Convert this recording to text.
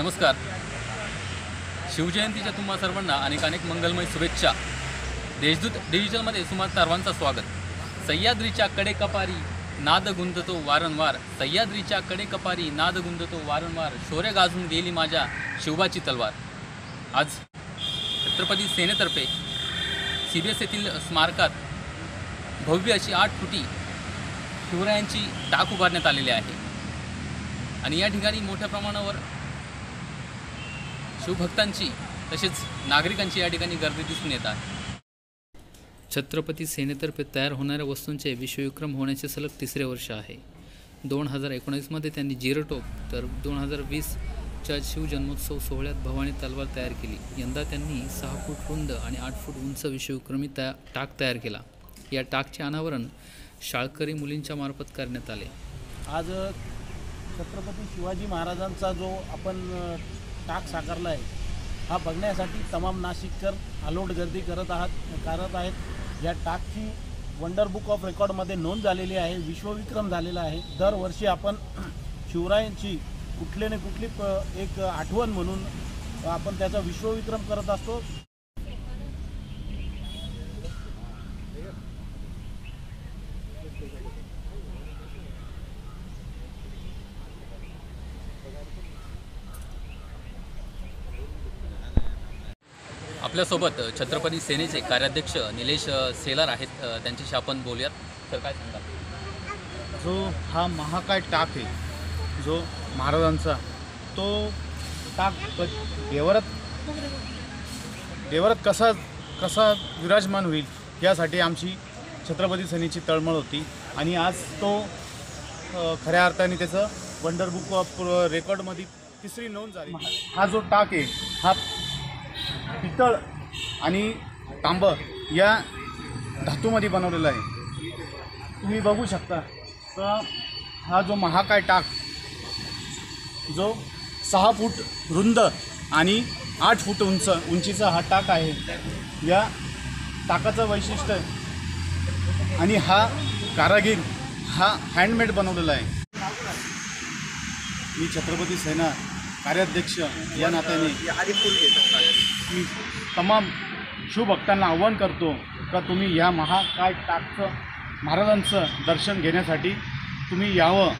नमस्कार. शिवजयंतीच्या तुम्हा सर्वांना अनेक अनेक मंगलमय शुभेच्छा. देशदूत डिजिटलमध्ये तुम्हा सर्वांचं स्वागत. सह्याद्रीच्या कडेकपारी नाद गुंजतो वारंवार, सह्याद्रीच्या कडेकपारी नाद गुंजतो वारंवार, शौर्य गाजून गेली माझ्या शिवबाची तलवार. आज छत्रपती सेनेतर्फे CBS येथील स्मारकात भव्य अशी 8 फुटी शिवरायांची टाक उभारण्यात आलेली आहे आणि या ठिकाणी मोठ्या प्रमाणावर शिवभक्तांची तसेच नागरिकांची या ठिकाणी गर्दी दिसून येत आहे. छत्रपती सेनेतर्फे तयार होणाऱ्या वस्तूंचे विश्वविक्रम होण्याचे सलग 3रे वर्ष आहे. 2019मध्ये त्यांनी जिरोटोप तर 2020च्या शिवजन्मोत्सव सोहळ्यात भवानी तलवार तयार केली. यंदा त्यांनी 6 फूट रुंद आणि 8 फूट उंच विश्वविक्रमी टाक तयार केला. या टाकचे अनावरण शाळकरी मुलींच्या मार्फत करण्यात आले. आज छत्रपती शिवाजी महाराजांचा जो आपण टाक साकारला आहे हा बघण्यासाठी तमाम नाशिककर अलोट गर्दी करत आहेत. या टाकची वंडर बुक ऑफ रेकॉर्डमध्ये नोंद झालेली आहे, विश्वविक्रम झालेला आहे. दरवर्षी आपण शिवरायांची कुठले न कुठली एक आठवण म्हणून आपण त्याचा विश्वविक्रम करत असतो. आपल्यासोबत छत्रपती सेनेचे कार्याध्यक्ष निलेश सेलार आहेत. त्यांच्याशी आपण बोलूयात. तर काय सांगाल? जो हा महाकाय टाक आहे जो महाराजांचा, तो टाक देवरात कसा विराजमान होईल यासाठी आमची छत्रपती सेनेची तळमळ होती आणि आज तो खऱ्या अर्थाने त्याचं वंडर बुक ऑफ रेकॉर्डमध्ये 3री नोंद झाली. हा जो टाक आहे हा पितळ आणि तांब या धातूमध्ये बनवलेला आहे. तुम्ही बघू शकता तर हा जो महाकाय टाक जो 6 फूट रुंद आणि 8 फूट उंचीचा हा टाक आहे. या टाकाचं वैशिष्ट्य आणि हा कारागीर हा हँडमेड बनवलेला आहे. मी छत्रपती सेना कार्याध्यक्ष या नात्याने मी तमाम शिवभक्तांना आव्हान करतो का तुम्ही या महाकाय टाकचं महाराजांचं दर्शन घेण्यासाठी तुम्ही यावं.